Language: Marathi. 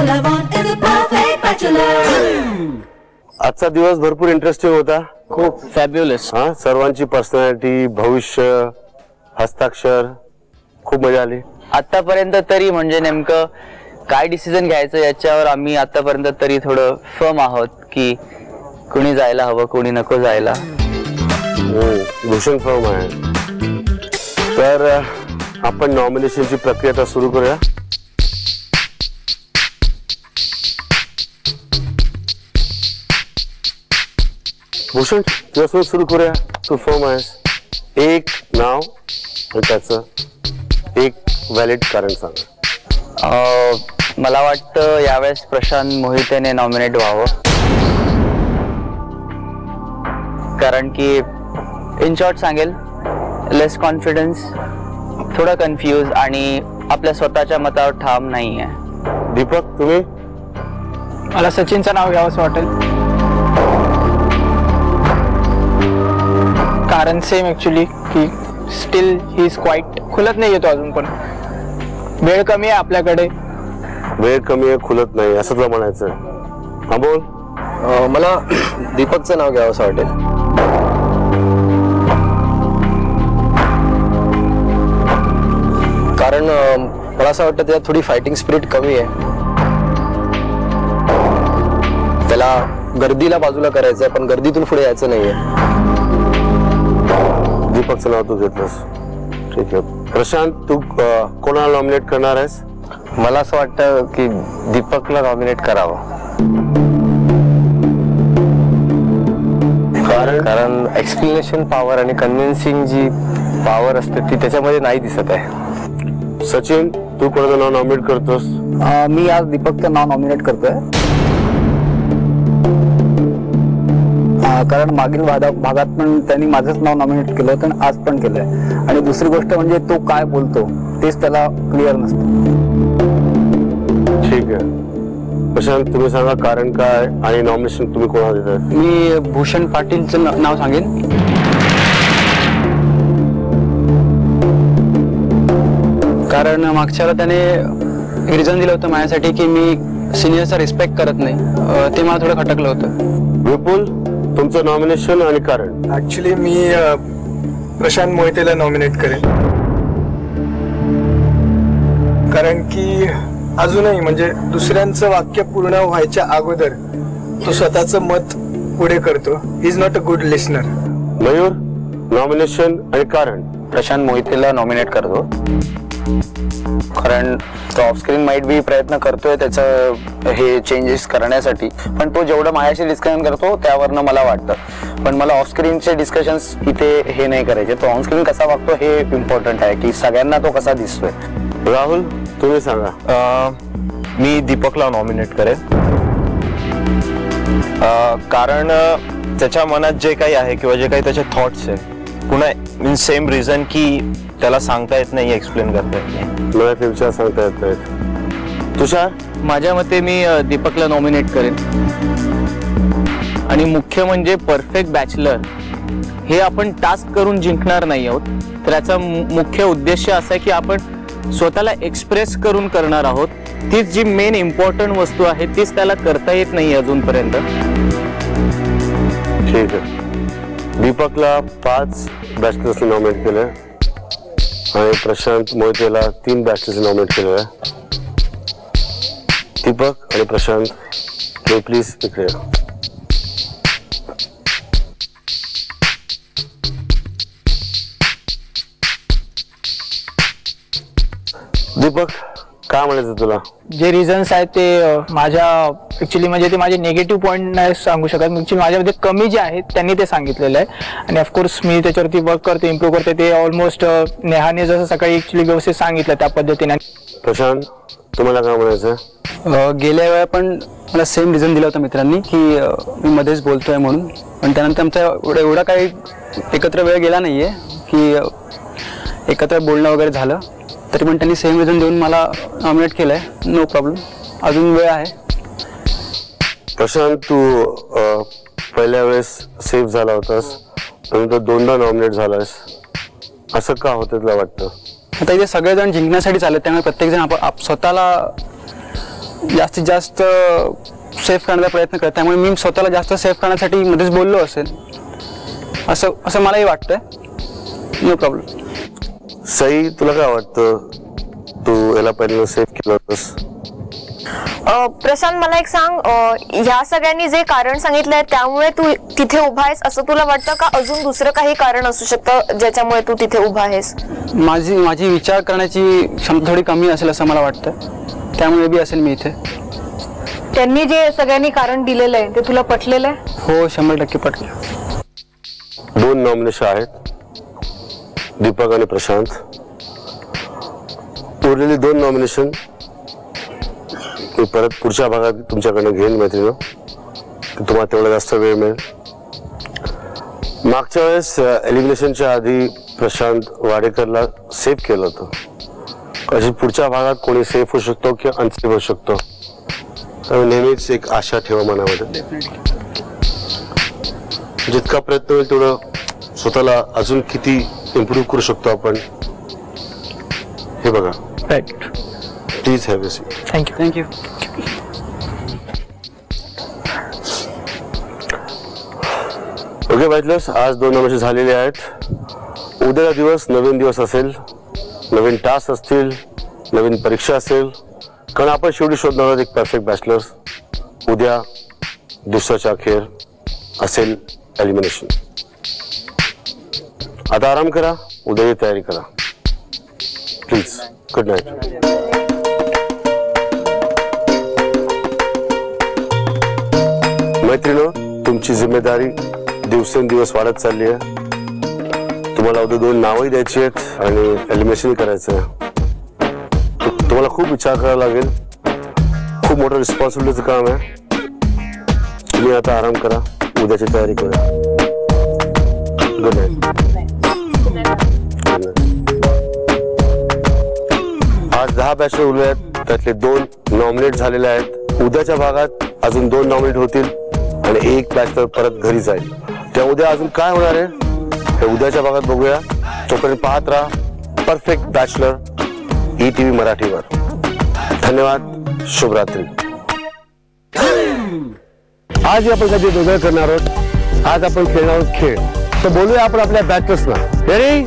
All I want is a perfect bachelor. आजचा दिवस भरपूर इंटरेस्टिंग होता. खूप फॅब्युलस. हा, सर्वांची पर्सनॅलिटी, भविष्य, हस्ताक्षर, खूप मजा आली. आतापर्यंत तरी म्हणजे नेमकं काय डिसिजन घ्यायचं याच्यावर आम्ही आतापर्यंत तरी थोडं फर्म आहोत की कोणी जायला हवं, कोणी नको जायला. भूषण फर्म आहे. तर आपण नॉमिनेशनची प्रक्रिया आता सुरू करूया. भूषण, तुझ्यासोबत सुरू करूया. तू फर्म आहेस. एक नाव आणि त्याचं एक व्हॅलिड कारण सांग. मला वाटतं यावेळेस प्रशांत मोहितेने नॉमिनेट व्हावं, कारण की इन शॉर्ट सांगेल, लेस कॉन्फिडन्स, थोडा कन्फ्यूज आणि आपल्या स्वतःच्या मतावर ठाम नाहीये. दीपक, तुम्ही? मला सचिनचं नाव घ्यावं असं वाटेल. कारण सेम ऍक्च्युली की स्टील ही इज क्वाईट खुलत नाही येतो अजून, पण वेळ कमी आहे आपल्याकडे. वेळ कमी आहे, खुलत नाही असं तुला म्हणायचं. हा, बोल. मला दीपकचं नाव घ्यावं असं वाटेल. कारण मला असं वाटतं त्यात थोडी फायटिंग स्पिरिट कमी आहे. त्याला गर्दीला बाजूला करायचं आहे, पण गर्दीतून पुढे यायचं नाहीये. दीपकचं नाव तू घेतलंस, ठीक आहे. प्रशांत, तू कोणाला नॉमिनेट करणार आहेस? मला असं वाटतं की दीपकला नॉमिनेट करावं. कारण एक्सप्लेनेशन पॉवर आणि कन्व्हिन्सिंग जी पॉवर असते ती त्याच्यामध्ये नाही दिसत आहे. सचिन, तू कोणाचं नाव नॉमिनेट करतोस? मी आज दीपकचं नाव नॉमिनेट करतोय. कारण मागील भागात पण त्यांनी माझंच नाव नॉमिनेट केलं होतं आणि आज पण केलंय. आणि दुसरी गोष्ट म्हणजे तो काय बोलतो तेच त्याला क्लिअर नसतं. ठीक आहे. प्रशांत, तुम्ही सांगा कारण काय आणि नॉमिनेशन तुम्ही कोणाला देताय? मी भूषण पाटीलचं नाव सांगेन. कारण मागच्या वेळेला त्याने रिझन दिलं होतं माझ्यासाठी की मी सिनियरचा रिस्पेक्ट करत नाही. ते मला थोडं खटकलं होतं. विपुल, तुमचं नॉमिनेशन आणि कारण? ऍक्च्युली मी प्रशांत मोहितेला नॉमिनेट करेन. कारण की अजूनही म्हणजे दुसऱ्यांचं वाक्य पूर्ण व्हायच्या अगोदर तो स्वतःचं मत पुढे करतो. He is not a good listener. Mayur, nomination आणि कारण? प्रशांत मोहितेला नॉमिनेट करतो. कारण तो ऑफस्क्रीन माइट बी प्रयत्न करतोय त्याचं हे चेंजेस करण्यासाठी, पण तो जेवढं माझ्याशी डिस्कशन करतो त्यावरनं मला वाटतं. पण मला ऑफस्क्रीनचे डिस्कशन्स इथे हे नाही करायचे. तो ऑनस्क्रीन कसा वागतो हे इम्पॉर्टंट आहे, की सगळ्यांना तो कसा दिसतोय. राहुल, तुम्ही सांगा. मी दीपकला नॉमिनेट करेन. कारण त्याच्या मनात जे काही आहे किंवा जे काही त्याचे थॉट्स आहे, पुन्हा मीन सेम रिझन की त्याला सांगता येत नाही, एक्सप्लेन करता येत नाही, मला ते विचार सांगता येत नाहीत. तुषार? माझ्या मते मी दीपकला नॉमिनेट करेन. आणि मुख्य म्हणजे परफेक्ट बॅचलर हे आपण टास्क करून जिंकणार नाही आहोत. तर याचा मुख्य उद्देश असा आहे की आपण स्वतःला एक्सप्रेस करून करणार आहोत. तीच जी मेन इम्पॉर्टंट वस्तू आहे तीच त्याला करता येत नाही अजूनपर्यंत. ठीक आहे. दीपकला 5 बॅचलर्सनी नॉमिनेट केलंय आणि प्रशांत मोहितेला 3 बॅचलर्सनी नॉमिनेट केलेलं आहे. दीपक आणि प्रशांत, प्लीज इकडे या. दीपक, काय म्हणायचं तुला? जे रिझन्स आहेत ते माझ्या ऍक्च्युली म्हणजे ते माझे निगेटिव्ह पॉईंट नाही सांगू शकत. ऍक्च्युली माझ्यामध्ये कमी जे आहेत त्यांनी ते सांगितलेलं आहे आणि ऑफकोर्स मी त्याच्यावरती वर्क करते, इम्प्रूव्ह करते. ते ऑलमोस्ट नेहाने जसं सकाळी ऍक्च्युली व्यवस्थित सांगितलं त्या पद्धतीने. प्रशांत, तुम्हाला काय म्हणायचं? गेल्या वेळा पण मला सेम रिझन दिलं होतं मित्रांनी की मी मध्येच बोलतोय म्हणून, पण त्यानंतर आमचा एवढा काही एकत्र वेळ गेला नाहीये की एकत्र बोलणं वगैरे झालं, तरी पण त्यांनी सेम रिझन देऊन मला नॉमिनेट केलंय. नो प्रॉब्लेम, अजून वेळ आहे. प्रशांत, तू पहिल्या वेळेस सेफ झाला होतास, नंतर 2दा नॉमिनेट झालास, असं का होतं तुला वाटतं? आता इथे सगळेजण जिंकण्यासाठी चालले, त्यामुळे प्रत्येकजण स्वतःला जास्तीत जास्त सेफ करण्याचा प्रयत्न करत, त्यामुळे मी स्वतःला जास्त सेफ करण्यासाठी मध्येच बोललो असेल असं मलाही वाटतंय. No problem. सई, तुला काय वाटतं, तू याला पहिल्यांदा सेफ केलं होतंस? प्रशांत, मला एक सांग, ह्या सगळ्यांनी जे कारण सांगितलंय त्यामुळे तू तिथे उभा आहेस असं तुला वाटतं का अजून दुसरं काही कारण असू शकतं ज्याच्यामुळे तू तिथे उभा आहेस? माझी विचार करण्याची क्षमता थोडी कमी असेल असं मला वाटतं, त्यामुळे बी असेल मी इथे. त्यांनी जे सगळ्यांनी कारण दिलेलं आहे ते तुला पटलेलं आहे? हो, 100% पटलं. 2 नॉमिनेशन आहेत, दीपक आणि प्रशांत. उरलेली 2 नॉमिनेशन मी परत पुढच्या भागात तुमच्याकडनं घेईन मैत्रिणी, तुम्हाला तेवढा जास्त वेळ मिळेल. मागच्या वेळेस एलिमिनेशनच्या आधी प्रशांत वाडेकरला सेफ केलं होतं. अशी पुढच्या भागात कोणी सेफ होऊ शकतो किंवा अनसेफ होऊ शकतो, नेहमीच एक आशा ठेवा मनामध्ये. जितका प्रयत्न होईल तेवढं स्वतःला अजून किती इम्प्रूव्ह करू शकतो आपण हे बघा. Right. Please have a seat. Thank you. Okay बायटलर्स, आज 2 नॉमिनेशन झालेले आहेत. उद्याचा दिवस नवीन दिवस असेल, नवीन टास्क असतील, नवीन परीक्षा असेल, कारण आपण शेवटी शोधणार आहोत एक परफेक्ट बॅचलर्स. उद्या दिवसाच्या अखेर असेल एलिमिनेशन. आता आराम करा, उद्याची तयारी करा प्लीज. Good night. मैत्रिणो, तुमची जिम्मेदारी दिवसेंदिवस वाढत चालली आहे. तुम्हाला उद्या 2 नावही द्यायची आहेत आणि एलिमिनेशन करायचं आहे. तुम्हाला खूप विचार करावा लागेल, खूप मोठं रिस्पॉन्सिबिलिटीचं काम आहे. तुम्ही आता आराम करा, उद्याची तयारी करा. Good night. आज 10 बॅचलर उरले आहेत, त्यातले 2 नॉमिनेट झालेले आहेत. उद्याच्या भागात अजून 2 नॉमिनेट होतील आणि 1 बॅचलर परत घरी जाईल. त्या उद्या अजून काय होणार आहे हे उद्याच्या भागात बघूया. तोपर्यंत पाहत राहा परफेक्ट बॅचलर ETV मराठीवर. धन्यवाद. शुभरात्री. आज आपण कधी वेगळं करणार आहोत. आज आपण खेळणार आहोत खेळ. तर बोलूया आपण आपल्या बॅचलर्सना. रेडी?